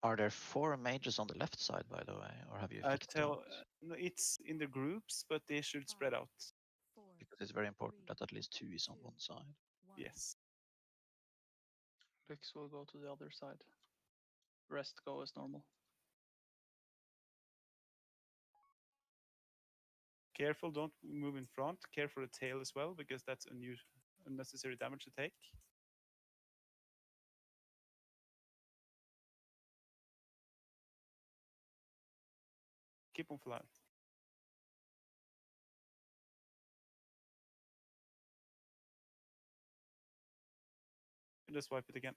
Are there 4 mages on the left side, by the way, or have you fixed that? No, it's in the groups, but they should spread out. Because it's very important that at least 2 is on one side. Yes. Lux will go to the other side. Rest go as normal. Careful, don't move in front. Careful the tail as well, because that's unnecessary damage to take. Keep on flying. Just wipe it again.